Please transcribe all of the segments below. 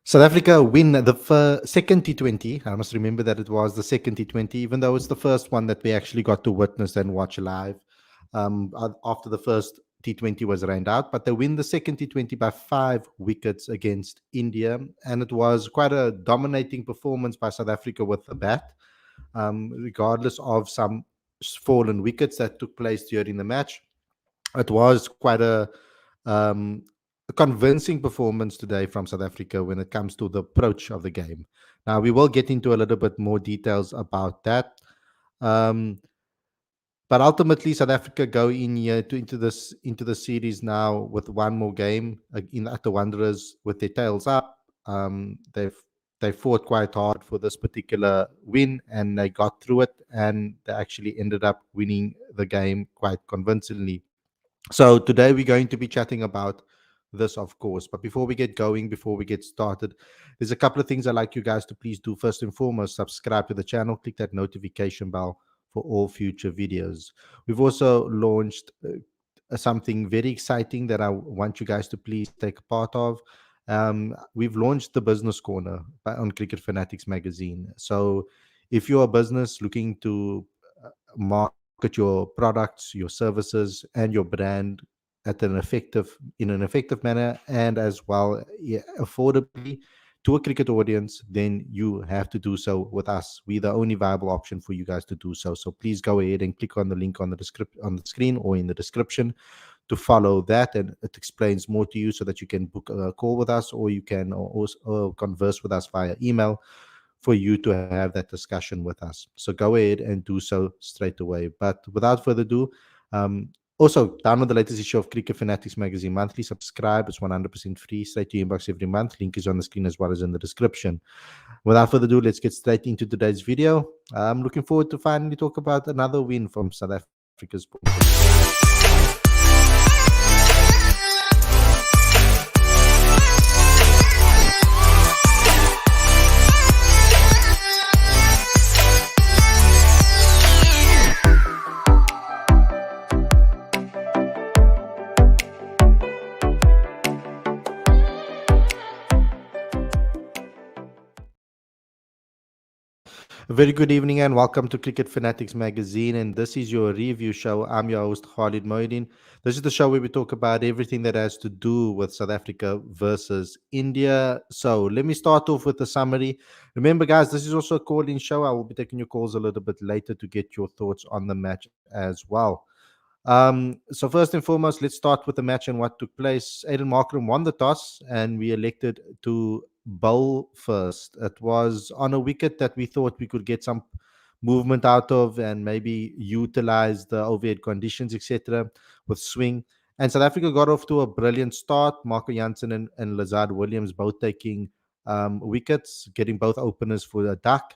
South Africa win the second T20. I must remember that it was the second T20, even though it's the first one that we actually got to witness and watch live after the first T20 was rained out. But they win the second T20 by 5 wickets against India. And it was quite a dominating performance by South Africa with the bat, regardless of some fallen wickets that took place during the match. It was quite um, a convincing performance today from South Africa when it comes to the approach of the game. Now we will get into a little bit more details about that. Um, but ultimately, South Africa go in here into the series now with one more game in at the Wanderers with their tails up. They fought quite hard for this particular win, and they got through it, and they actually ended up winning the game quite convincingly. So today we're going to be chatting about this, of course. But before we get going, before we get started, there's a couple of things I'd like you guys to please do. First and foremost, subscribe to the channel, click that notification bell for all future videos. We've also launched something very exciting that I want you guys to please take a part of. We've launched the Business Corner on Cricket Fanatics magazine. So if you're a business looking to market your products, your services, and your brand in an effective manner, and as well, yeah, affordably to a cricket audience, then you have to do so with us. We're the only viable option for you guys to do so. So please go ahead and click on the link on on the screen or in the description to follow that, and it explains more to you so that you can book a call with us, or you can also converse with us via email for you to have that discussion with us. So go ahead and do so straight away. But without further ado, also download the latest issue of Cricket Fanatics magazine monthly. Subscribe; it's 100% free, straight to your inbox every month. Link is on the screen as well as in the description. Without further ado, let's get straight into today's video. I'm looking forward to finally talk about another win from South Africa's point of view. A very good evening and welcome to Cricket Fanatics magazine. And this is your review show. I'm your host, Khalid Moedin. This is the show where we talk about everything that has to do with South Africa versus India. So let me start off with the summary. Remember, guys, this is also a call in show. I will be taking your calls a little bit later to get your thoughts on the match as well. So first and foremost, let's start with the match and what took place. Aiden Markram won the toss, and we elected to bowl first. It was on a wicket that we thought we could get some movement out of and maybe utilize the overhead conditions, etc., with swing. And South Africa got off to a brilliant start. Marco Jansen and Lazard Williams both taking wickets, getting both openers for a duck.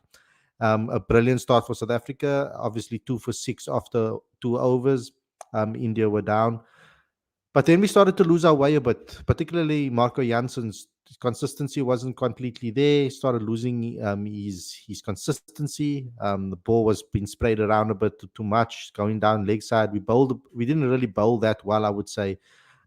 A brilliant start for South Africa. Obviously, 2 for 6 after 2 overs. India were down. But then we started to lose our way a bit, particularly Marco Jansen's consistency wasn't completely there. He started losing his consistency. The ball was being sprayed around a bit too much, going down leg side. We didn't really bowl that well, I would say,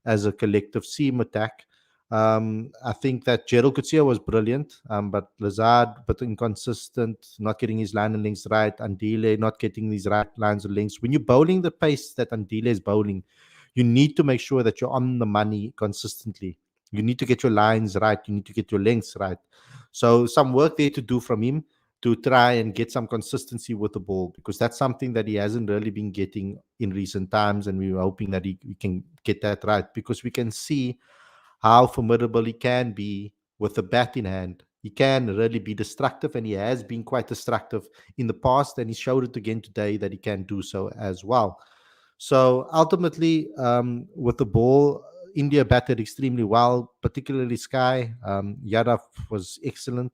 as a collective seam attack. I think that Gerald Coetzee was brilliant, but Lazard, but inconsistent, not getting his line and lengths right. Andile not getting these right lines and lengths. When you're bowling the pace that Andile is bowling, you need to make sure that you're on the money consistently. You need to get your lines right. You need to get your lengths right. So some work there to do from him to try and get some consistency with the ball, because that's something that he hasn't really been getting in recent times, and we were hoping that he can get that right, because we can see how formidable he can be with the bat in hand. He can really be destructive, and he has been quite destructive in the past, and he showed it again today that he can do so as well. So ultimately, with the ball, India batted extremely well, particularly Sky. Yadav was excellent,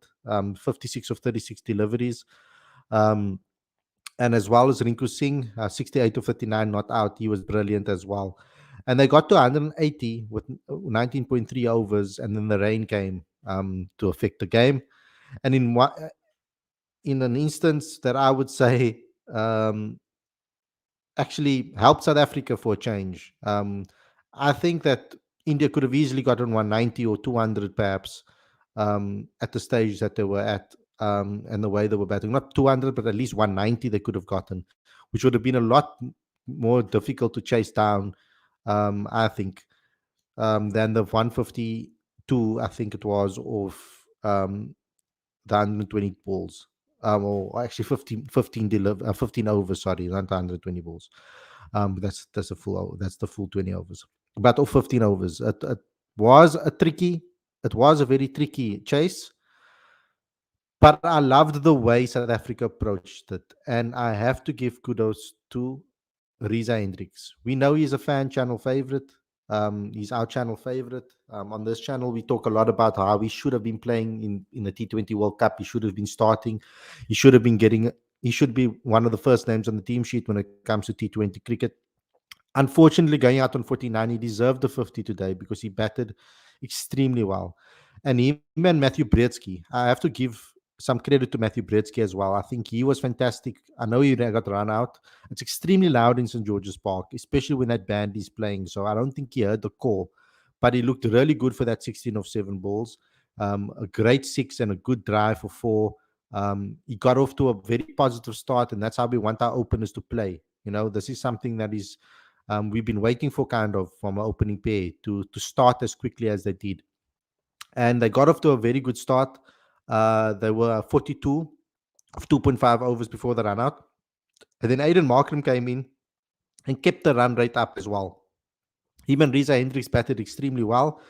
56 of 36 deliveries. Um, and as well as Rinku Singh, 68 of 39 not out. He was brilliant as well. And they got to 180 with 19.3 overs, and then the rain came to affect the game. And in an instance that I would say actually helped South Africa for a change. I think that India could have easily gotten 190 or 200 perhaps, at the stage that they were at, and the way they were batting. Not 200, but at least 190 they could have gotten, which would have been a lot more difficult to chase down, I think, than the 152, I think it was, of the 120 balls. Or actually 15 overs, sorry, not 120 balls. That's a that's the full 20 overs. But of 15 overs. Was a tricky, it was a very tricky chase, but I loved the way South Africa approached it. And I have to give kudos to REEZA Hendricks. We know he's a fan channel favorite. He's our channel favorite. On this channel, we talk a lot about how he should have been playing in the T20 World Cup. He should have been starting. He should have been getting. He should be one of the first names on the team sheet when it comes to T20 cricket. Unfortunately, going out on 49, he deserved the 50 today because he batted extremely well. And him and Matthew Brzezinski, I have to give some credit to Matthew Brzezinski as well. I think he was fantastic. I know he got run out. It's extremely loud in St. George's Park, especially when that band is playing. So I don't think he heard the call, but he looked really good for that 16 of 7 balls. A great six and a good drive for four. He got off to a very positive start, and that's how we want our openers to play. This is something that is we've been waiting for, kind of, from our opening pair to start as quickly as they did. And they got off to a very good start. They were 42 of 2.5 overs before the run out. And then Aiden Markram came in and kept the run rate up as well. Even REEZA Hendricks batted extremely well,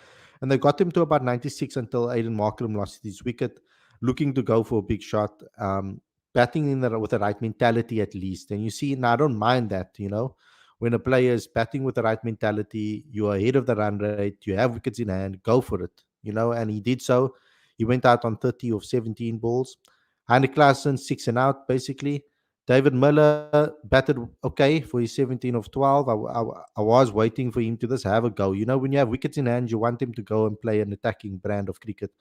and they got him to about 96 until Aiden Markram lost his wicket, looking to go for a big shot, batting with the right mentality at least. And you see, and I don't mind that, when a player is batting with the right mentality, you are ahead of the run rate, you have wickets in hand, go for it, and he did so. He went out on 30 of 17 balls. Heinrich Klaassen, 6 and out, basically. David Miller batted okay for his 17 of 12. I was waiting for him to just have a go. When you have wickets in hand, you want him to go and play an attacking brand of cricket.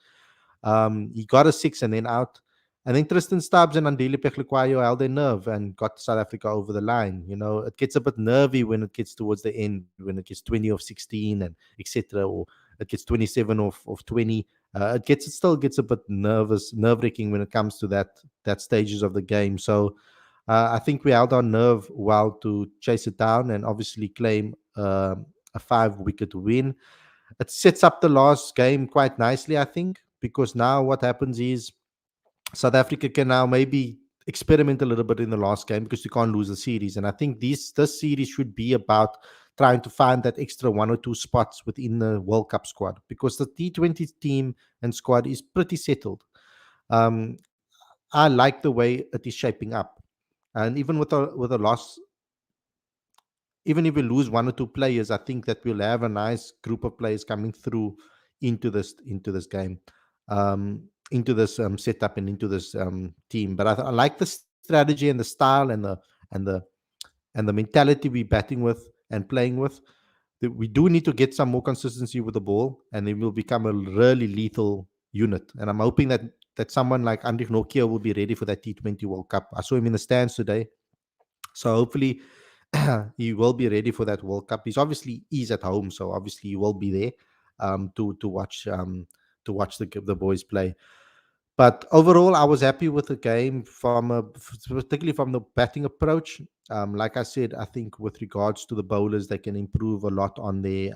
He got a 6 and then out. And then Tristan Stubbs and Andile Peklikwayo held their nerve and got South Africa over the line. It gets a bit nervy when it gets towards the end, when it gets 20 of 16 and etc., or it gets 27 of 20. It still gets a bit nerve-wracking when it comes to that stages of the game. So I think we held our nerve well to chase it down and obviously claim a 5-wicket win. It sets up the last game quite nicely, I think, because now what happens is South Africa can now maybe experiment a little bit in the last game because you can't lose the series. And I think this series should be about trying to find that extra 1 or 2 spots within the World Cup squad, because the T20 team and squad is pretty settled. Um, I like the way it is shaping up. And even with a loss, even if we lose 1 or 2 players, I think that we'll have a nice group of players coming through into this game, into this setup and into this team. But I like the strategy and the style and the and the mentality we're batting with and playing with. We do need to get some more consistency with the ball, and then we'll become a really lethal unit. And I'm hoping that someone like Andrik Nokia will be ready for that T20 World Cup. I saw him in the stands today. So hopefully he will be ready for that World Cup. He's at home, so obviously he will be there to watch the boys play. But overall, I was happy with the game particularly from the batting approach. Like I said, I think with regards to the bowlers, they can improve a lot on their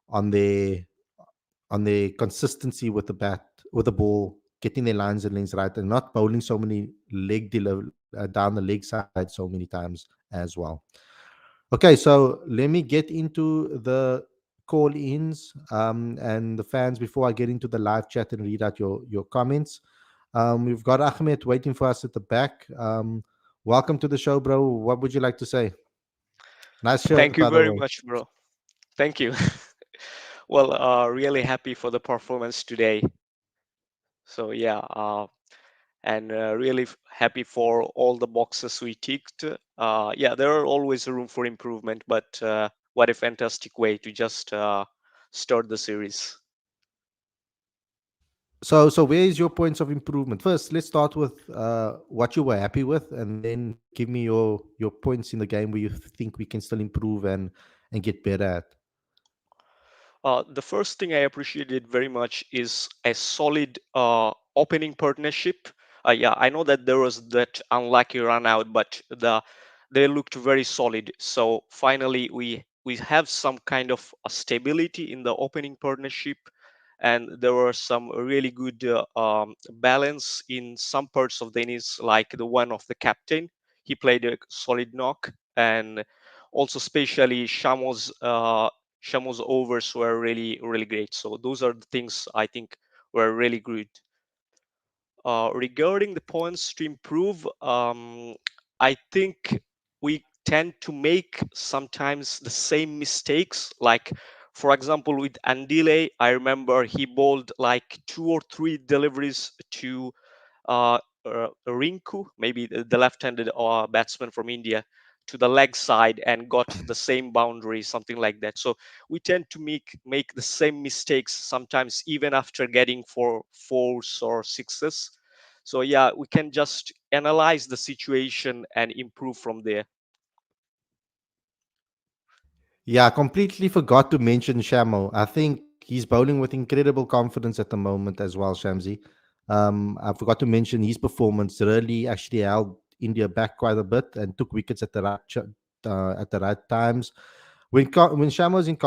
on their consistency with the bat, with the ball, getting their lines and lengths right, and not bowling so many down the leg side so many times as well. Okay, so let me get into the call-ins and the fans before I get into the live chat and read out your comments. We've got Ahmed waiting for us at the back. Welcome to the show, bro. What would you like to say? Nice shirt, Thank by you the very way. much, bro. Thank you. Well, really happy for the performance today. So yeah, and really happy for all the boxes we ticked. Yeah, there are always room for improvement, but what a fantastic way to just start the series. So where is your points of improvement? First, let's start with what you were happy with, and then give me your points in the game where you think we can still improve and get better at. The first thing I appreciated very much is a solid opening partnership. Yeah, I know that there was that unlucky run out, but they looked very solid. So finally, we have some kind of a stability in the opening partnership, and there were some really good balance in some parts of the innings, like the one of the captain. He played a solid knock, and also especially Shamo's overs were really really great. So those are the things I think were really good. Regarding the points to improve, I think we tend to make sometimes the same mistakes. Like, for example, with Andile, I remember he bowled like 2 or 3 deliveries to Rinku, maybe the left-handed batsman from India, to the leg side and got the same boundary, something like that. So we tend to make the same mistakes sometimes, even after getting 4s or 6s. So yeah, we can just analyze the situation and improve from there. Yeah, I completely forgot to mention Shamo. I think he's bowling with incredible confidence at the moment as well, Shamsi. I forgot to mention his performance really actually held India back quite a bit and took wickets at the at the right times. When Shamo's in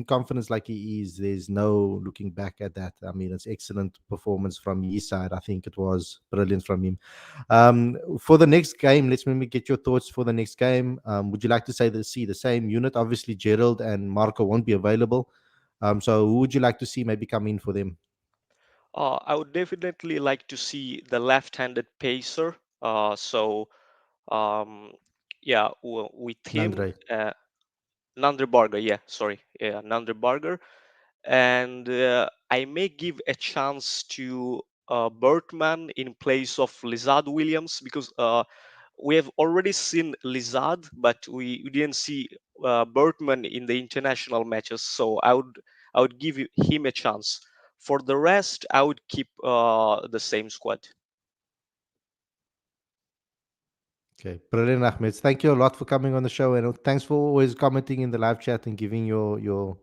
confidence like he is, there's no looking back at that. I mean, it's excellent performance from his side. I think it was brilliant from him. For the next game, let's maybe get your thoughts for the next game. Would you like to see the same unit? Obviously, Gerald and Marco won't be available. So who would you like to see maybe come in for them? I would definitely like to see the left-handed pacer. So um, yeah, with him, Nandre. Nandri Barger. Yeah, sorry, yeah, Nandri Barger, and I may give a chance to Bertman in place of Lizard Williams, because we have already seen Lizard, but we didn't see Bertman in the international matches. So I would give him a chance. For the rest, I would keep the same squad. Okay, brilliant, Ahmed. Thank you a lot for coming on the show, and thanks for always commenting in the live chat and giving your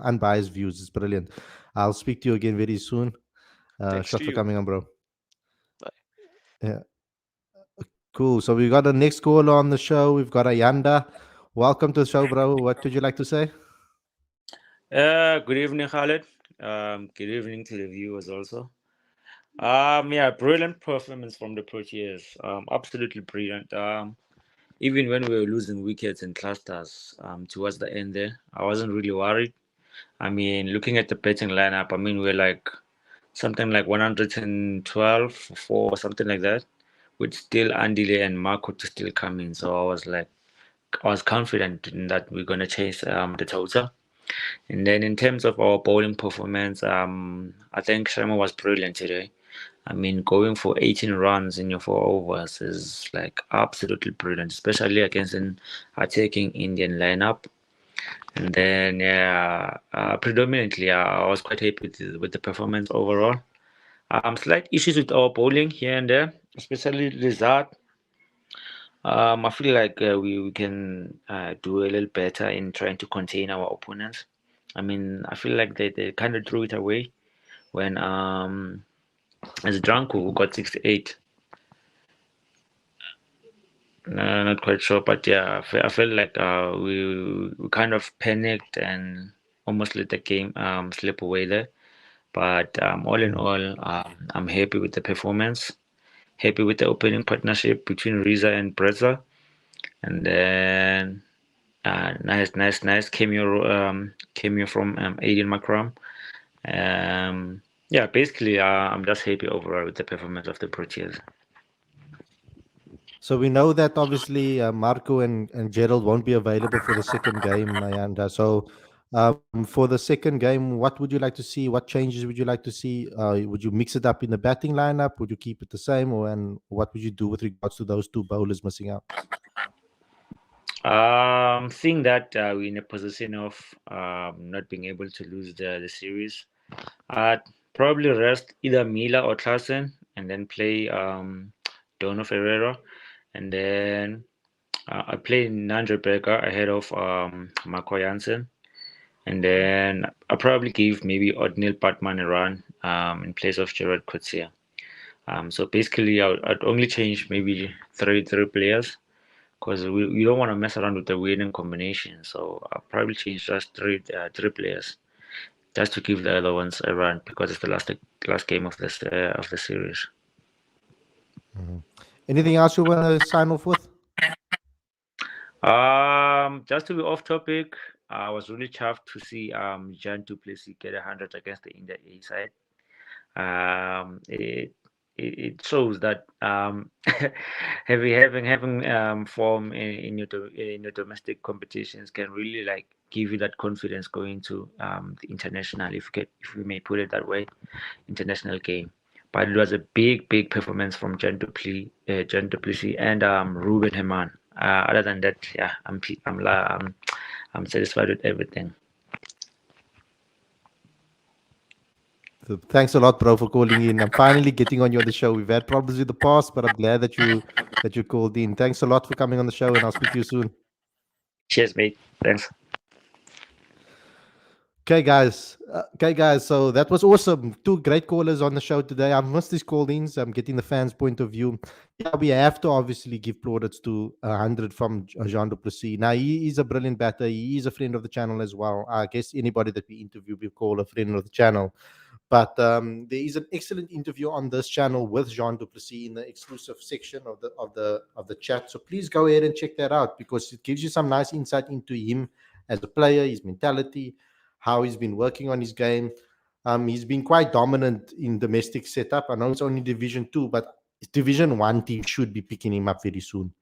unbiased views. It's brilliant. I'll speak to you again very soon. Thanks Shot to for you. coming on, bro. Bye. Yeah, cool. So we got the next caller on the show. We've got Ayanda. Welcome to the show, bro. What would you like to say? Good evening, Khaled. Good evening to the viewers also. Yeah, brilliant performance from the Proteas. Absolutely brilliant. Even when we were losing wickets and clusters, towards the end there, I wasn't really worried. I mean, looking at the batting lineup, I mean, we're like something like 112 for something like that, with still Andile and Marco to still come in. So I was confident in that we're gonna chase the total. And then in terms of our bowling performance, I think Sharma was brilliant today. I mean, going for 18 runs in your 4 overs is like absolutely brilliant, especially against an attacking Indian lineup. And then, yeah, predominantly, I was quite happy with the performance overall. Slight issues with our bowling here and there, especially Rizad. I feel like we can do a little better in trying to contain our opponents. I mean, I feel like they kind of threw it away when as Dranko who got 68. Not quite sure, but yeah, I felt like we kind of panicked and almost let the game slip away there. But all in Mm. all, I'm happy with the performance. Happy with the opening partnership between REEZA and Brezza, and then nice cameo from Aiden Makram. Yeah, basically, I'm just happy overall with the performance of the Proteas. So we know that obviously Marco and Gerald won't be available for the second game, Ayanda. So for the second game, what would you like to see? What changes would you like to see? Would you mix it up in the batting lineup? Would you keep it the same, or and what would you do with regards to those two bowlers missing out? Seeing that we're in a position of not being able to lose the series, I'd probably rest either Mila or Klassen and then play Dono Ferreira, and then I play Nandre Becker ahead of Marco Jansen. And then I probably give maybe Odnil Patman a run in place of Gerard Coetzee. So basically, I'd only change maybe three players because we don't want to mess around with the winning combination. So I'll probably change just three players just to give the other ones a run because it's the last game of the series. Mhm. Anything else you want to sign off with? Just to be off topic, I was really chuffed to see Jan Du Plessis get 100 against the India A side. It shows that having form in your domestic competitions can really like give you that confidence going to the international, if we may put it that way, international game. But it was a big performance from Jan Du Plessis and Ruben Heman. Other than that, yeah, I'm satisfied with everything. So thanks a lot, bro, for calling in. I'm finally getting on you on the show. We've had problems with the past, but I'm glad that you called in. Thanks a lot for coming on the show, and I'll speak to you soon. Cheers, mate. Thanks. Okay, guys. So that was awesome. Two great callers on the show today. I've missed these call-ins. I'm getting the fans' point of view. Yeah, we have to obviously give plaudits to 100 from Jean Du Plessis. Now, he is a brilliant batter. He is a friend of the channel as well. I guess anybody that we interview, we call a friend of the channel. But there is an excellent interview on this channel with Jean Du Plessis in the exclusive section of the chat. So please go ahead and check that out because it gives you some nice insight into him as a player, his mentality, how he's been working on his game. He's been quite dominant in domestic setup. I know it's only Division Two, but Division One team should be picking him up very soon.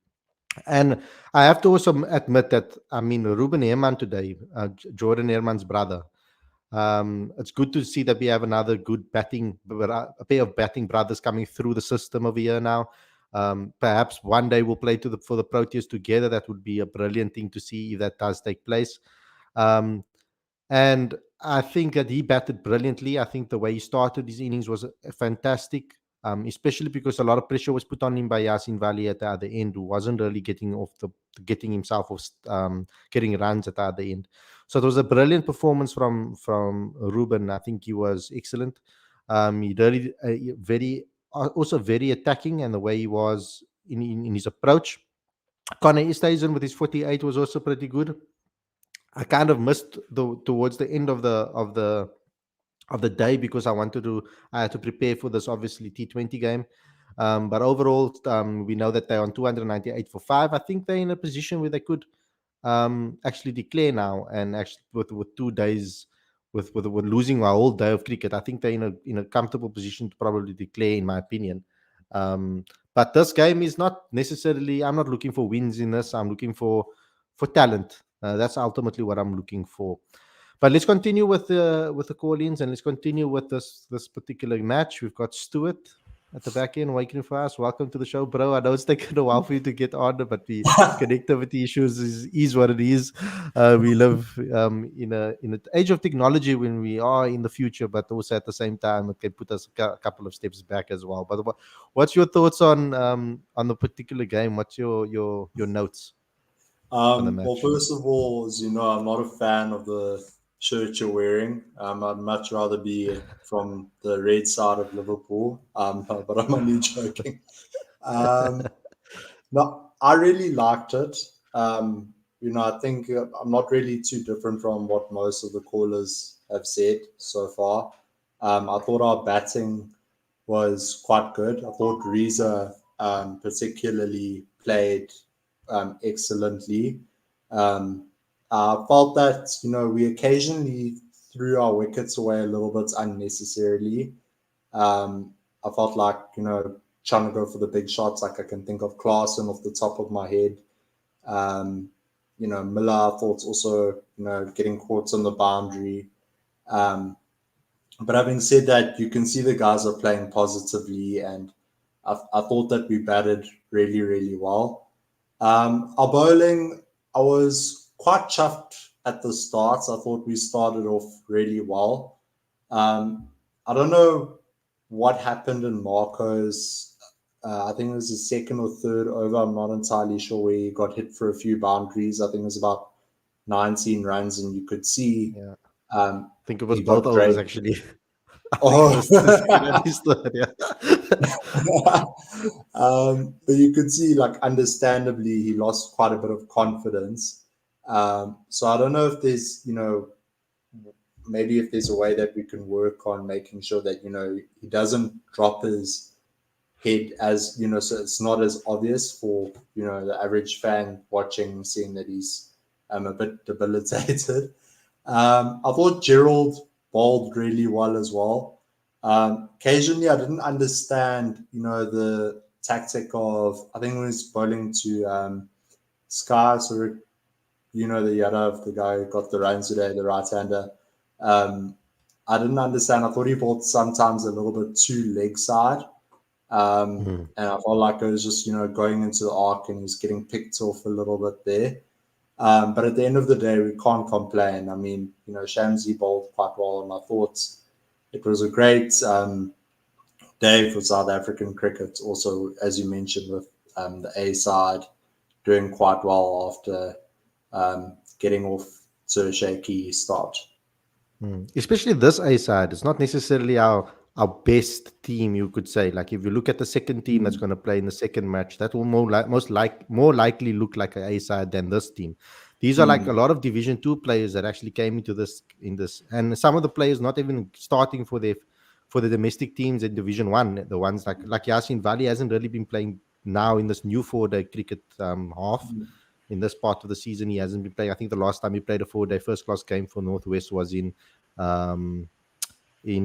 And I have to also admit that Ruben Herman today, Jordan Herman's brother. It's good to see that we have another good a pair of batting brothers coming through the system over here now. Perhaps one day we'll play for the Proteas together. That would be a brilliant thing to see if that does take place. Um, and I think that he batted brilliantly. I think the way he started his innings was fantastic, especially because a lot of pressure was put on him by Yasin Vali at the other end, who wasn't really getting himself off, getting runs at the other end. So it was a brilliant performance from Ruben. I think he was excellent. He really also very attacking, and the way he was in his approach. Connor Easthuizen with his 48 was also pretty good. I kind of missed towards the end of the day because I had to prepare for this obviously T20 game. But overall, we know that they're on 298 for 5. I think they're in a position where they could actually declare now, and actually with 2 days with losing a whole day of cricket, I think they're in a comfortable position to probably declare, in my opinion. But this game is not necessarily. I'm not looking for wins in this. I'm looking for talent. That's ultimately what I'm looking for. But let's continue with the call-ins, and let's continue with this particular match. We've got Stuart at the back end waiting for us. Welcome to the show, bro. I know it's taken a while for you to get on, but the connectivity issues is what it is. We live in an age of technology when we are in the future, but also at the same time it can put us a couple of steps back as well. But what's your thoughts on the particular game? What's your notes on the Well, match? first of all, as you know, I'm not a fan of the shirt you're wearing. I'd much rather be from the red side of Liverpool. But I'm only joking. Um, no, I really liked it. I think I'm not really too different from what most of the callers have said so far. I thought our batting was quite good. I thought REEZA particularly played excellently. Um, I felt that we occasionally threw our wickets away a little bit unnecessarily. I felt like trying to go for the big shots. Like I can think of Klaasen off the top of my head. Um, Miller I thought also getting caught on the boundary. Um, but having said that, you can see the guys are playing positively, and I thought that we batted really, really well. Our bowling, I was quite chuffed at the start. I thought we started off really well. Um, I don't know what happened in Marco's. I think it was the second or third over. I'm not entirely sure where he got hit for a few boundaries. I think it was about 19 runs, and you could see Yeah. um, I think it was he both got overs great. actually. I think it Oh, was the second and his third. Yeah. but you could see, like, understandably, he lost quite a bit of confidence. So I don't know if there's, maybe if there's a way that we can work on making sure that, he doesn't drop his head, as so it's not as obvious for the average fan watching, seeing that he's a bit debilitated. I thought Gerald bowled really well as well. Occasionally I didn't understand the tactic of, I think when he's bowling to Sky, so the Yadav, the guy who got the runs today, the right-hander. I didn't understand. I thought he bowled sometimes a little bit too leg side. And I felt like it was just, going into the arc, and he was getting picked off a little bit there. But at the end of the day, we can't complain. I mean, Shamsi bowled quite well, and I thought it was a great day for South African cricket. Also, as you mentioned, with the A side doing quite well after getting off to a shaky start. Especially this A side, it's not necessarily our best team, you could say. Like if you look at the second team that's going to play in the second match, that will more likely look like an A side than this team. These are like a lot of Division 2 players that actually came into this and some of the players not even starting for the domestic teams in Division 1. The ones like Yasin Vali hasn't really been playing now in this new 4-day cricket half. In this part of the season, he hasn't been playing. I think the last time he played a 4-day first class game for Northwest was in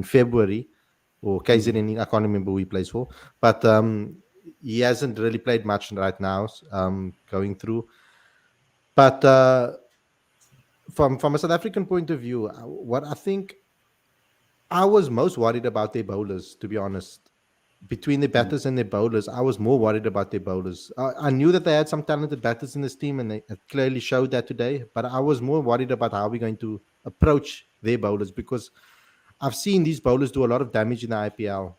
February, or KZN. I can't remember who he plays for, but he hasn't really played much right now, going through. But from a South African point of view, what I think I was most worried about their bowlers, to be honest. Between the batters and their bowlers, I was more worried about their bowlers. I knew that they had some talented batters in this team, and they clearly showed that today. But I was more worried about how we're going to approach their bowlers, because I've seen these bowlers do a lot of damage in the IPL.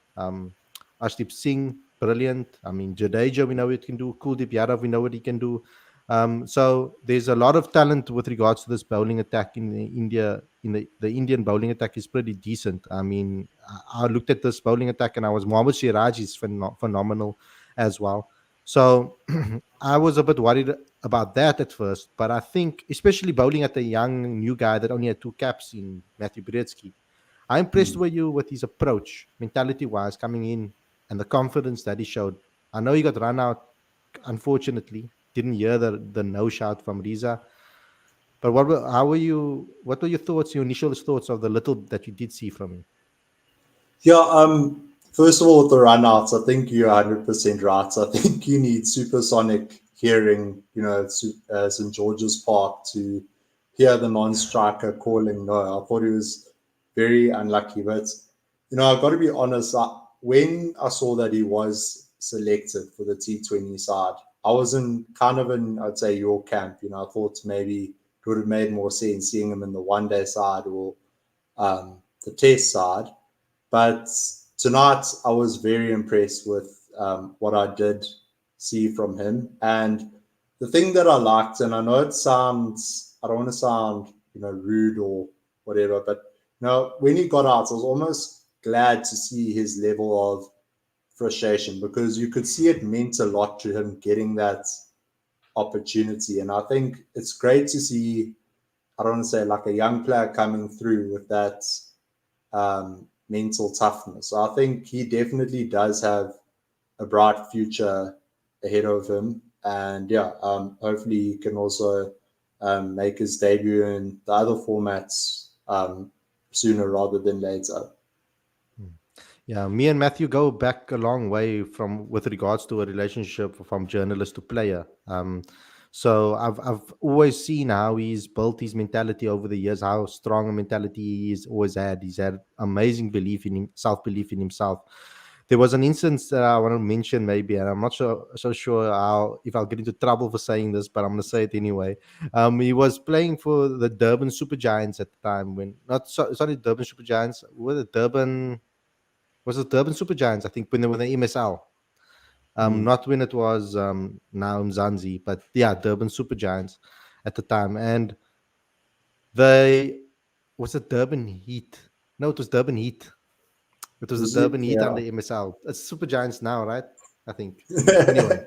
Ashdeep Singh, brilliant. I mean, Jadeja, we know what he can do. Kuldeep Yadav, we know what he can do. So there's a lot of talent with regards to this bowling attack in India. The Indian bowling attack is pretty decent. I mean, I looked at this bowling attack, and Mohammad Siraj is phenomenal as well. So I was a bit worried about that at first, but I think especially bowling at a young new guy that only had 2 caps in Matthew Brzezinski, I'm impressed with his approach, mentality wise, coming in, and the confidence that he showed. I know he got run out, unfortunately. Didn't hear the no shout from REEZA. But what were your thoughts, your initial thoughts of the little that you did see from him? Yeah, first of all, with the runouts, I think you're 100% right. I think you need supersonic hearing, at St. George's Park to hear the non-striker calling no. I thought he was very unlucky. But, I've got to be honest, when I saw that he was selected for the T20 side, I was I'd say, your camp. I thought maybe it would have made more sense seeing him in the one-day side or the test side. But tonight, I was very impressed with what I did see from him. And the thing that I liked, and I know I don't want to sound, rude or whatever, but when he got out, I was almost glad to see his level of frustration, because you could see it meant a lot to him getting that opportunity. And I think it's great to see, I don't want to say like a young player coming through with that mental toughness. So I think he definitely does have a bright future ahead of him. And hopefully he can also make his debut in the other formats sooner rather than later. Yeah, me and Matthew go back a long way with regards to a relationship from journalist to player. So I've always seen how he's built his mentality over the years, how strong a mentality he's always had. He's had amazing self-belief in himself. There was an instance that I want to mention, maybe, and I'm not so sure if I'll get into trouble for saying this, but I'm going to say it anyway. He was playing for the Durban Super Giants at the time sorry, Durban Super Giants. Were the Durban Super Giants? I think when they were the MSL. Not when it was now Mzansi, but yeah, Durban Super Giants at the time. And They was it Durban Heat? No, it was Durban Heat. It was the Was it? Durban Heat Yeah. under MSL. It's Super Giants now, right? I think. Anyway,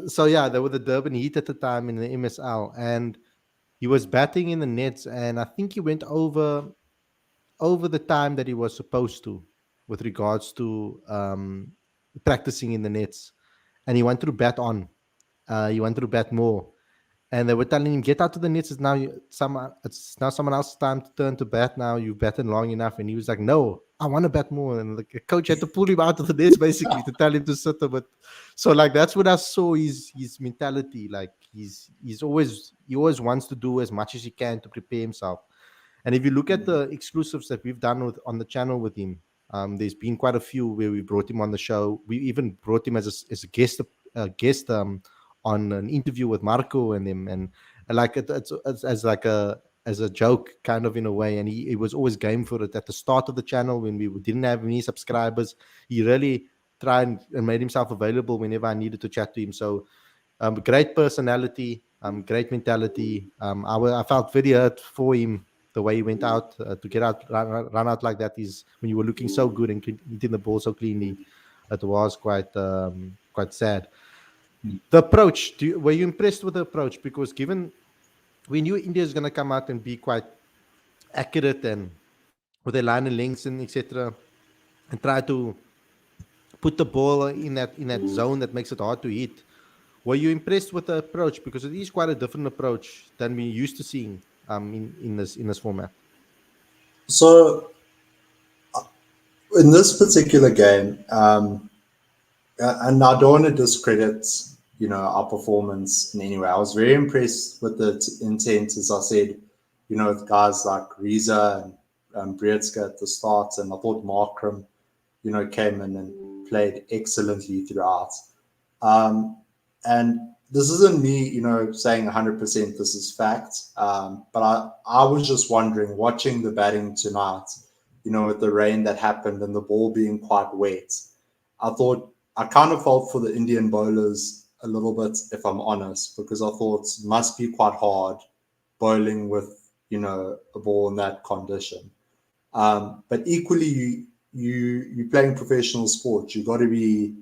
so yeah, they were the Durban Heat at the time in the MSL, and he was batting in the nets, and I think he went over the time that he was supposed to, with regards to practicing in the nets, and he wanted to bat on. He wanted to bat more, and they were telling him, "Get out to the nets. It's now someone else's time to turn to bat. Now you've batted long enough." And he was like, "No, I want to bat more." And the coach had to pull him out of the nets basically to tell him to sit a bit. So like that's what I saw his mentality. Like he always wants to do as much as he can to prepare himself. And if you look at the exclusives that we've done with on the channel with him, there's been quite a few where we brought him on the show. We even brought him as a guest on an interview with Marco and him, and like it's as like a as a joke kind of in a way. And he was always game for it at the start of the channel when we didn't have any subscribers. He really tried and made himself available whenever I needed to chat to him. So great personality, great mentality. I felt very hurt for him the way he went out to get out, run out like that. Is when you were looking so good and hitting the ball so cleanly. It was quite sad. The approach. Were you impressed with the approach? Because given we knew India is going to come out and be quite accurate and with their line and lengths and etc. and try to put the ball in that zone that makes it hard to hit. Were you impressed with the approach? Because it is quite a different approach than we used to seeing in this format. So in this particular game, and I don't want to discredit, our performance in any way. I was very impressed with the intent, as I said, with guys like REEZA and Breedska at the start, and I thought Markram, came in and played excellently throughout. And this isn't me, saying 100% this is fact, but I was just wondering, watching the batting tonight, with the rain that happened and the ball being quite wet, I kind of felt for the Indian bowlers a little bit, if I'm honest, because I thought it must be quite hard bowling with, a ball in that condition. But equally, you're playing professional sport. You've got to be,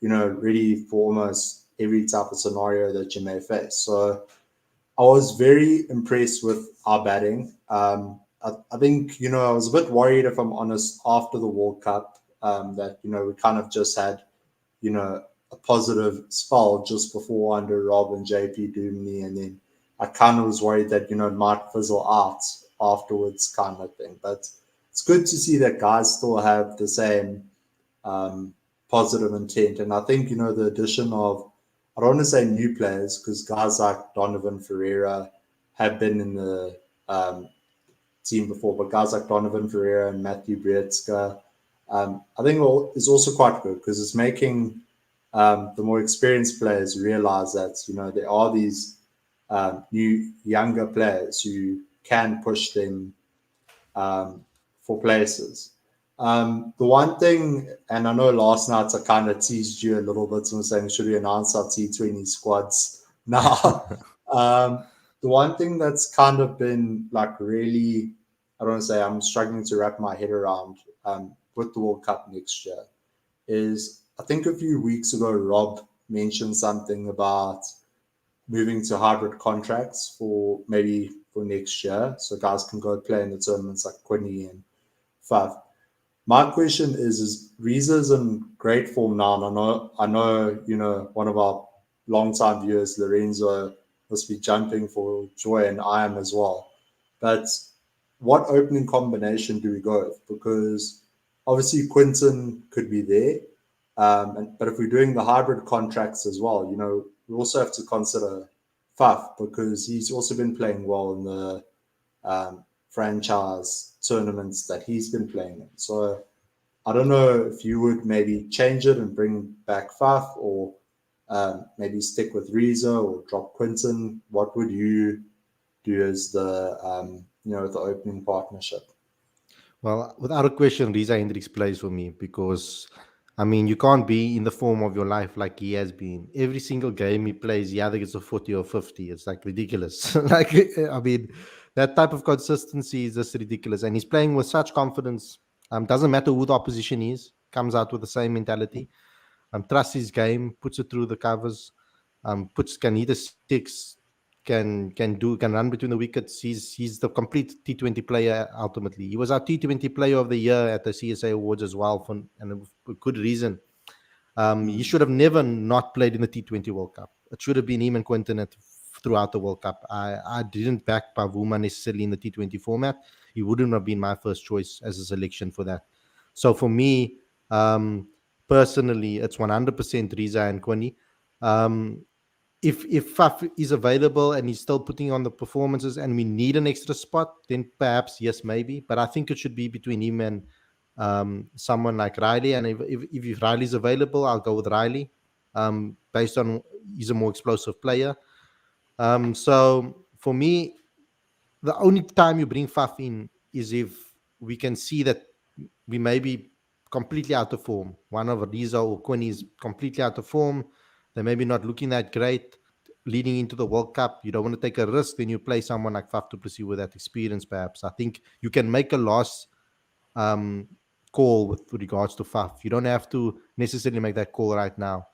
ready for almost every type of scenario that you may face. So I was very impressed with our batting. I think, I was a bit worried, if I'm honest, after the World Cup, that, we kind of just had, a positive spell just before under Rob and JP Dumney. And then I kind of was worried that, it might fizzle out afterwards kind of thing. But it's good to see that guys still have the same positive intent. And I think, the addition of, I don't want to say new players, because guys like Donovan Ferreira have been in the team before, but guys like Donovan Ferreira and Matthew Breedska, I think is also quite good, because it's making the more experienced players realize that, there are these new younger players who can push them for places. The one thing, and I know last night I kind of teased you a little bit, so I'm saying, should we announce our T20 squads now? The one thing that's kind of been like really, I don't want to say, I'm struggling to wrap my head around with the World Cup next year is, I think a few weeks ago, Rob mentioned something about moving to hybrid contracts for next year, so guys can go play in the tournaments like Quinny and Faf. My question is REEZA's in great form now, and I know, one of our longtime viewers, Lorenzo, must be jumping for joy, and I am as well. But what opening combination do we go with? Because obviously Quinton could be there, but if we're doing the hybrid contracts as well, we also have to consider Faf, because he's also been playing well in the franchise tournaments that he's been playing in. So I don't know if you would maybe change it and bring back Faf, or maybe stick with REEZA or drop Quinton. What would you do as the the opening partnership? Well, without a question, REEZA Hendricks plays for me because, I mean, you can't be in the form of your life like he has been. Every single game he plays, he either gets a 40 or 50. It's like ridiculous. Like, I mean, that type of consistency is just ridiculous. And he's playing with such confidence. Doesn't matter who the opposition is, comes out with the same mentality. Trusts his game, puts it through the covers, can hit a six, can run between the wickets. He's the complete T20 player ultimately. He was our T20 player of the year at the CSA Awards as well, and for good reason. He should have never not played in the T20 World Cup. It should have been him and Quinton throughout the World Cup. I didn't back Pavuma necessarily in the T20 format. He wouldn't have been my first choice as a selection for that. So for me, personally, it's 100% REEZA and Quinny. If Faf is available and he's still putting on the performances and we need an extra spot, then perhaps yes, maybe. But I think it should be between him and someone like Riley. And if Riley's available, I'll go with Riley, based on he's a more explosive player. So for me, the only time you bring Faf in is if we can see that we may be completely out of form. One of REEZA or Quinny is completely out of form. They maybe not looking that great leading into the World Cup. You don't want to take a risk. Then you play someone like Faf to pursue with that experience, perhaps. I think you can make a loss call with regards to Faf. You don't have to necessarily make that call right now.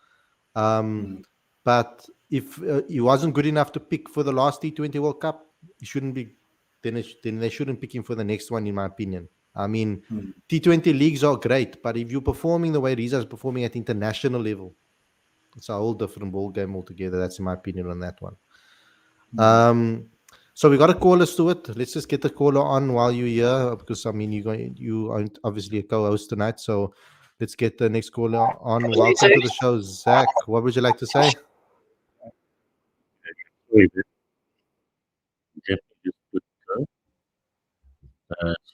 But if he wasn't good enough to pick for the last T20 World Cup, he shouldn't be. Then they shouldn't pick him for the next one, in my opinion. I mean, T20 leagues are great, but if you're performing the way REEZA is performing at international level, it's a whole different ball game altogether. That's in my opinion on that one. So we got a caller, Stuart. Let's just get the caller on while you're here, because I mean you are obviously a co-host tonight. So let's get the next caller on. Welcome to the show, Zach. What would you like to say?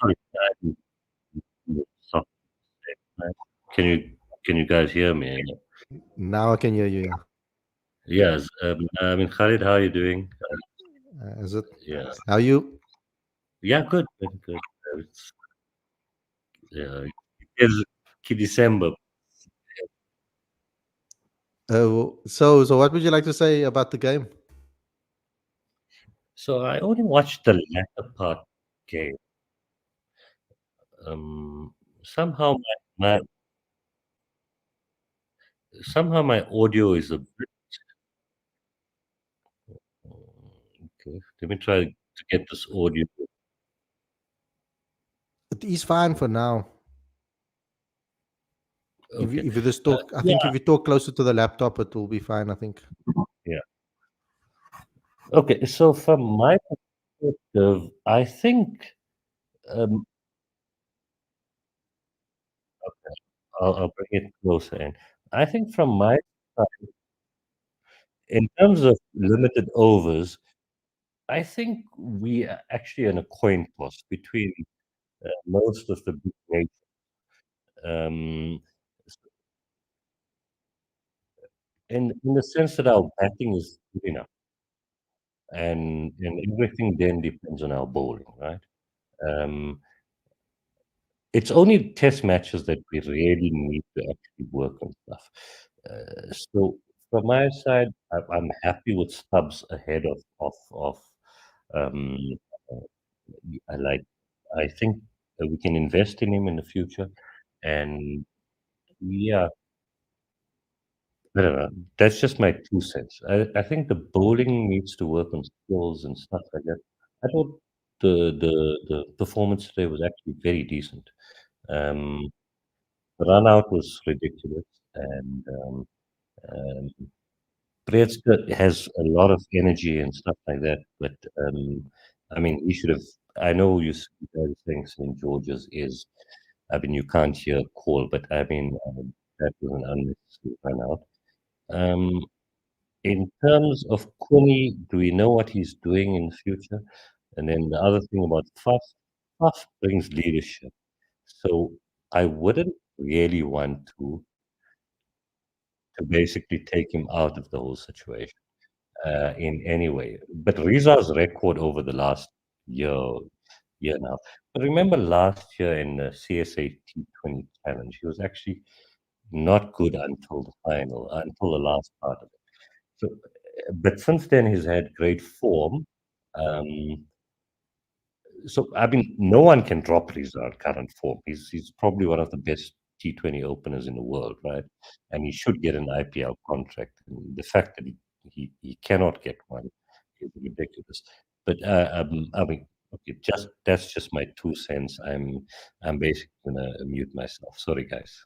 Sorry, can you guys hear me? Now I can hear you. Yes. I mean, Khalid, how are you doing? Is it? Yeah. How are you? Yeah, good. It's, yeah, it's December. So what would you like to say about the game? So I only watched the latter part game. Somehow my somehow my audio is a bit. Okay, let me try to get this audio. It is fine for now. Okay. If you just talk, I think if you talk closer to the laptop, it will be fine. I think. Yeah. Okay. So from my perspective, I think. Okay, I'll bring it closer in. I think from my side, in terms of limited overs, I think we are actually in a coin toss between most of the big nations. Um, in the sense that our batting is good enough, and everything then depends on our bowling, right? Um, it's only test matches that we really need to actually work on stuff. So from my side, I'm happy with Stubbs ahead of um, uh, I like. I think we can invest in him in the future, and yeah, I don't know. That's just my 2 cents. I think the bowling needs to work on skills and stuff like that. I thought the performance today was actually very decent. Um, the run out was ridiculous, and um, Pritzker has a lot of energy and stuff like that. But I mean, he should have. I know you guys think St. George's is. I mean, you can't hear a call, but I mean that was an unnecessary run out. Um, in terms of Kuni, do we know what he's doing in the future? And then the other thing about Faf brings leadership. So I wouldn't really want to basically take him out of the whole situation in any way. But Riza's record over the last year now. But remember last year in the CSA T20 challenge, he was actually not good until the final, until the last part of it. So, but since then he's had great form. Um, So I mean, no one can drop REEZA on current form. He's probably one of the best T20 openers in the world, right? And he should get an IPL contract. And the fact that he cannot get one is ridiculous. But I mean, okay, just that's just my 2 cents. I'm basically gonna mute myself. Sorry, guys.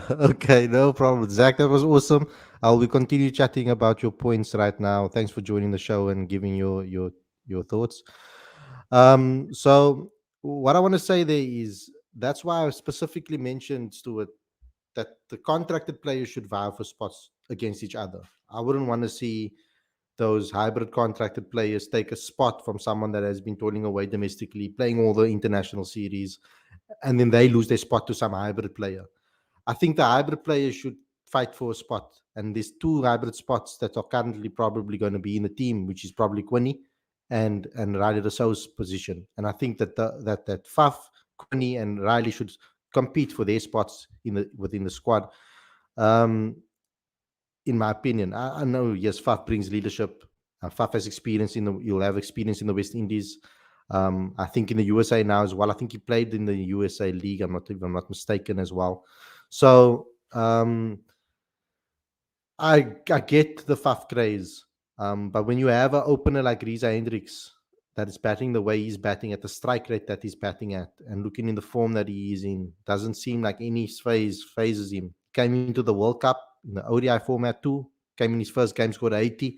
Okay, no problem. Zach, that was awesome. I'll be continue chatting about your points right now. Thanks for joining the show and giving your thoughts. So what I want to say there is that's why I specifically mentioned, Stuart, that the contracted players should vie for spots against each other. I wouldn't want to see those hybrid contracted players take a spot from someone that has been toiling away domestically, playing all the international series, and then they lose their spot to some hybrid player. I think the hybrid players should fight for a spot. And there's two hybrid spots that are currently probably going to be in the team, which is probably Quinny and Riley Rousseau's position. And I think that that Faf, Quinny, and Riley should compete for their spots within the squad. Um, in my opinion, I know yes, Faf brings leadership. Faf has experience you'll have experience in the West Indies. I think in the USA now as well. I think he played in the USA League. If I'm not mistaken as well. So I get the Faf craze, but when you have an opener like REEZA Hendricks that is batting the way he's batting at the strike rate that he's batting at, and looking in the form that he is in, doesn't seem like any phases him. Came into the World Cup in the ODI format too. Came in his first game, scored 80,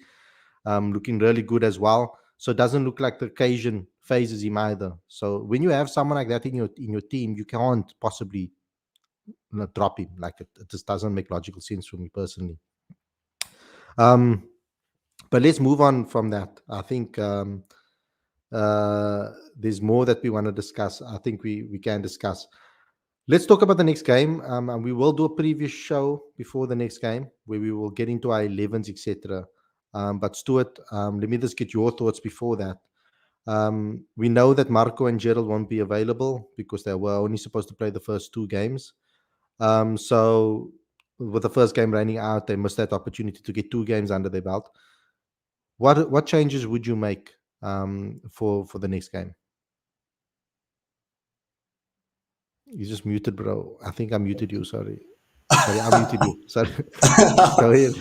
looking really good as well. So it doesn't look like the occasion phases him either. So when you have someone like that in your team, you can't possibly drop him. Like it just doesn't make logical sense for me personally. But let's move on from that. I think there's more that we want to discuss. I think we can discuss. Let's talk about the next game, and we will do a previous show before the next game where we will get into our 11s, etc. But Stuart, let me just get your thoughts before that. We know that Marco and Gerald won't be available because they were only supposed to play the first two games. So with the first game running out, they missed that opportunity to get two games under their belt. What changes would you make for the next game? You just muted, bro. I think I muted you. Sorry, I muted you. Sorry. Go ahead.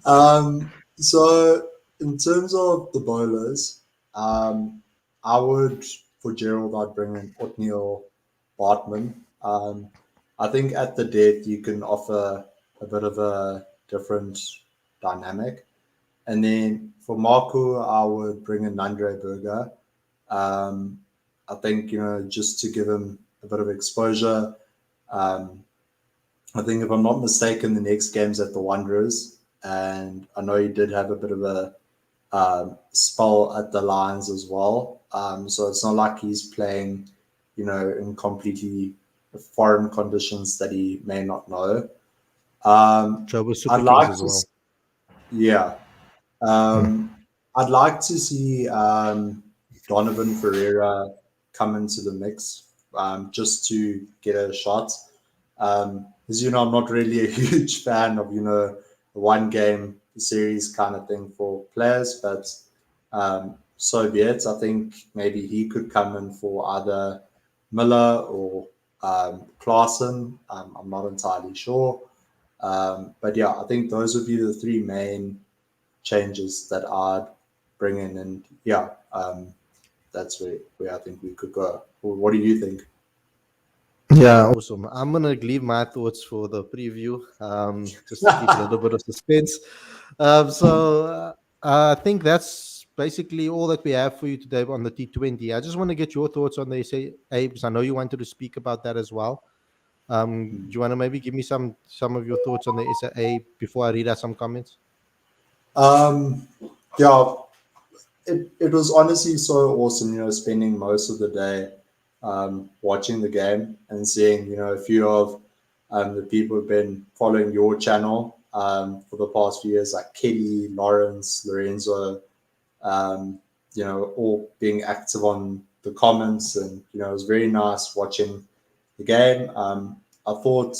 um, so in terms of the bowlers, I would, for Gerald, I'd bring in Otniel Bartman. I think at the death you can offer a bit of a different dynamic. And then for Marco, I would bring in Nandre Berger. I think, just to give him a bit of exposure. I think if I'm not mistaken, the next game's at the Wanderers, and I know he did have a bit of a spell at the Lions as well. So it's not like he's playing, in completely foreign conditions that he may not know. Joe Super I'd Kings like as to, well. yeah. I'd like to see Donovan Ferreira come into the mix, just to get a shot. As you know, I'm not really a huge fan of, the one game series kind of thing for players, but so be it. I think maybe he could come in for either Miller or Klaassen. I'm not entirely sure. But yeah, I think those would be the three main changes that I'd bring in. And yeah, that's where I think we could go. What do you think? Yeah, awesome. I'm gonna leave my thoughts for the preview, just to keep a little bit of suspense. I think that's basically all that we have for you today on the T20. I just want to get your thoughts on the SA, Abes. I know you wanted to speak about that as well. Do you want to maybe give me some of your thoughts on the SAA before I read out some comments? Yeah, it was honestly so awesome, spending most of the day watching the game and seeing, a few of the people who've been following your channel for the past few years, like Kelly, Lawrence, Lorenzo, all being active on the comments. And, it was very nice watching the game. I thought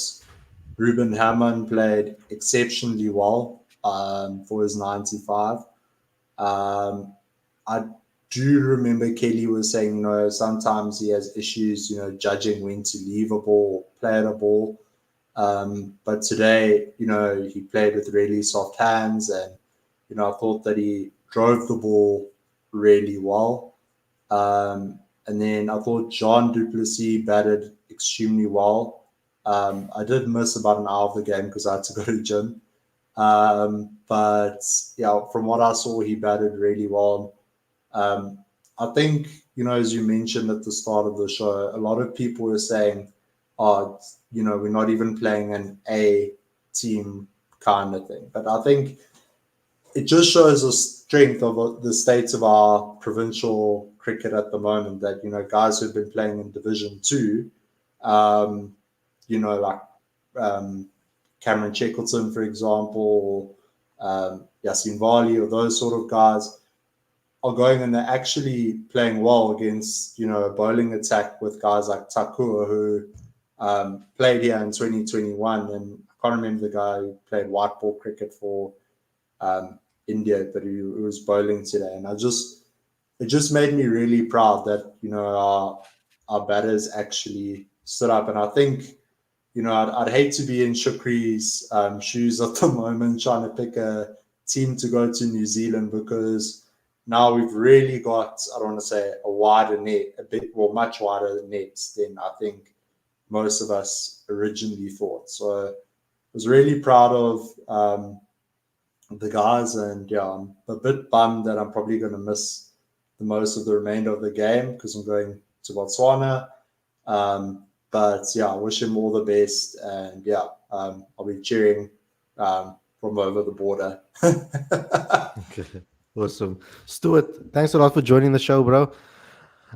Ruben Hammond played exceptionally well for his 95. I do remember Kelly was saying, sometimes he has issues, judging when to leave a ball, play at a ball. But today, he played with really soft hands, and I thought that he drove the ball really well. And then I thought John du Plessis batted extremely well. I did miss about an hour of the game because I had to go to the gym. But yeah, from what I saw, he batted really well. I think, as you mentioned at the start of the show, a lot of people were saying, oh, we're not even playing an A team kind of thing. But I think it just shows the strength of the states of our provincial cricket at the moment, that, guys who've been playing in Division 2, like Cameron Checkleton, for example, Yasin Vali, or those sort of guys, are going and they're actually playing well against, a bowling attack with guys like Takua, who played here in 2021. And I can't remember the guy who played white ball cricket for India, but he was bowling today. And it just made me really proud that, our batters actually stood up. And I think, I'd hate to be in Shukri's shoes at the moment, trying to pick a team to go to New Zealand, because now we've really got, I don't want to say a wider net, much wider nets than I think most of us originally thought. So I was really proud of the guys, and yeah, I'm a bit bummed that I'm probably going to miss the most of the remainder of the game because I'm going to Botswana. But yeah, I wish him all the best, and yeah, I'll be cheering from over the border. Okay. Awesome. Stuart, thanks a lot for joining the show, bro.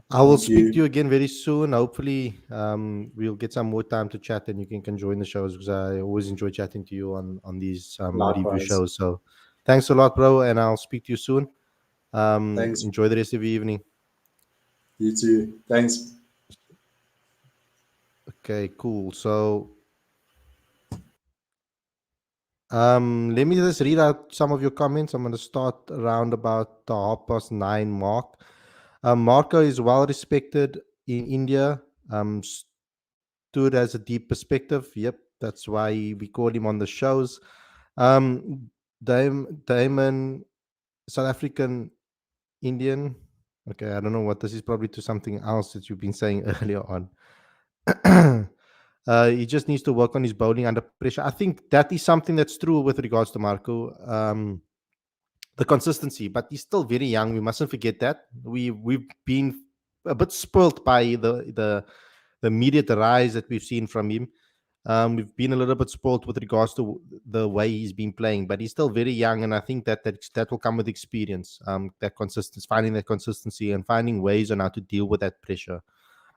I will Thank speak you. to you again very soon. Hopefully, we'll get some more time to chat, and you can join the shows, because I always enjoy chatting to you on these review Likewise. shows. So, thanks a lot, bro, and I'll speak to you soon. Thanks. Enjoy the rest of your evening. You too. Thanks. Okay, cool. So, let me just read out some of your comments. I'm going to start around about the 9:30 mark. Marco is well respected in India. Stood as a deep perspective. Yep, that's why we call him on the shows. Damon, South African Indian. Okay, I don't know what this is. Probably to something else that you've been saying earlier on. He just needs to work on his bowling under pressure. I think that is something that's true with regards to Marco. The consistency, but he's still very young. We mustn't forget that. We've been a bit spoilt by the immediate rise that we've seen from him. We've been a little bit spoiled with regards to the way he's been playing, but he's still very young, and I think that will come with experience. That consistency, finding that consistency, and finding ways on how to deal with that pressure.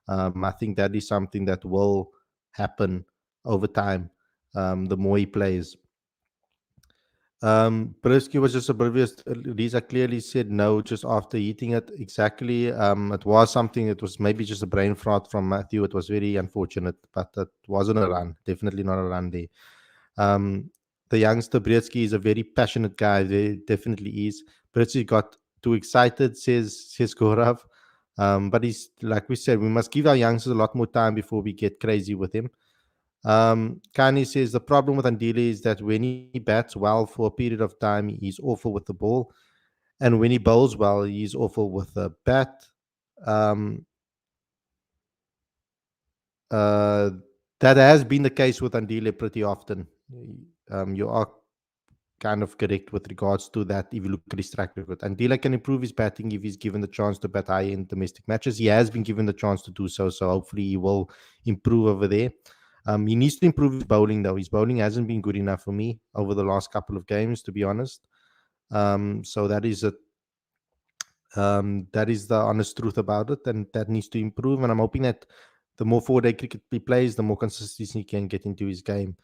I think that is something that will happen over time. The more he plays. Brisky was just oblivious. Lisa clearly said no just after eating it. Exactly. It was something. It was maybe just a brain fart from Matthew. It was very unfortunate, but it wasn't a run. Definitely not a run there. The youngster Britsky is a very passionate guy. There definitely is. Britsky got too excited, says Gaurav. But he's, like we said, we must give our youngsters a lot more time before we get crazy with him. Kani says the problem with Andile is that when he bats well for a period of time, he's awful with the ball, and when he bowls well, he's awful with the bat. Um, uh, that has been the case with Andile pretty often. You are kind of correct with regards to that. If you look at his track record, Andile can improve his batting if he's given the chance to bat high in domestic matches. He has been given the chance to do so, so hopefully he will improve over there. He needs to improve his bowling, though. His bowling hasn't been good enough for me over the last couple of games, to be honest. So that is that is the honest truth about it, and that needs to improve. And I'm hoping that the more four-day cricket he plays, the more consistency he can get into his game.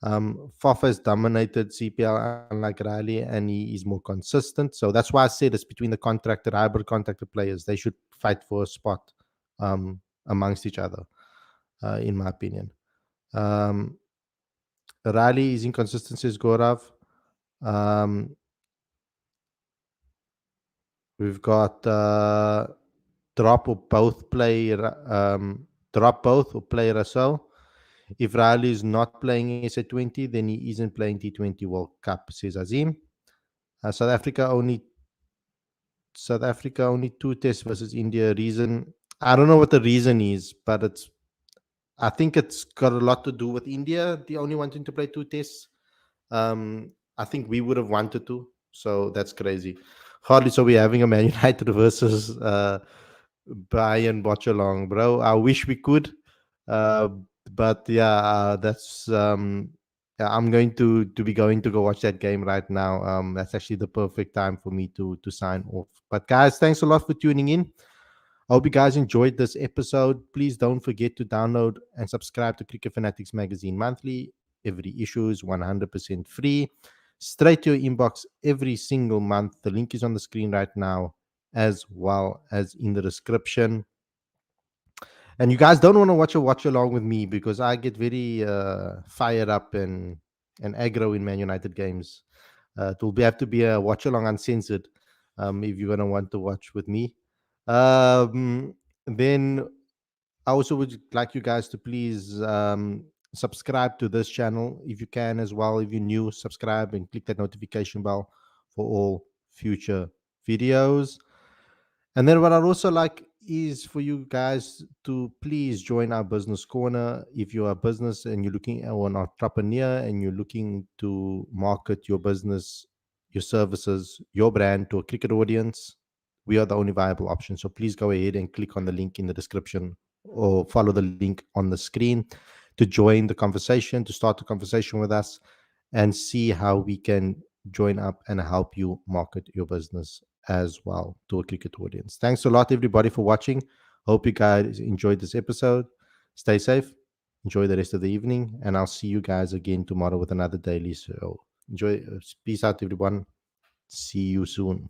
Fafa has dominated CPL unlike Riley, and he is more consistent. So that's why I said it's between the contracted, hybrid contracted players. They should fight for a spot amongst each other, in my opinion. Riley is inconsistent, says Gaurav. Um, We've got drop or both play drop both or play Russell. If Riley is not playing SA20, then he isn't playing T20 World Cup, says Azim. South Africa only two tests versus India. Reason, I don't know what the reason is, but I think it's got a lot to do with India, the only wanting to play two tests. I think we would have wanted to, so that's crazy. Hardly so we're having a Man United versus Bayern watch along, bro. I wish we could, uh, but yeah, that's yeah, I'm going to be going to go watch that game right now. That's actually the perfect time for me to sign off. But guys, thanks a lot for tuning in. I hope you guys enjoyed this episode. Please don't forget to download and subscribe to Cricket Fanatics Magazine monthly. Every issue is 100% free, straight to your inbox every single month. The link is on the screen right now, as well as in the description. And you guys don't want to watch along with me because I get very fired up and aggro in Man United games. It will have to be a watch along uncensored if you're gonna want to watch with me. Then I also would like you guys to please subscribe to this channel if you can as well. If you're new, subscribe and click that notification bell for all future videos. And then what I'd also like is for you guys to please join our business corner. If you're a business and you're looking or an entrepreneur and you're looking to market your business, your services, your brand to a cricket audience, we are the only viable option. So please go ahead and click on the link in the description or follow the link on the screen to join the conversation, to start the conversation with us and see how we can join up and help you market your business as well to a cricket audience. Thanks a lot, everybody, for watching. Hope you guys enjoyed this episode. Stay safe. Enjoy the rest of the evening, and I'll see you guys again tomorrow with another daily show. Enjoy. Peace out, everyone. See you soon.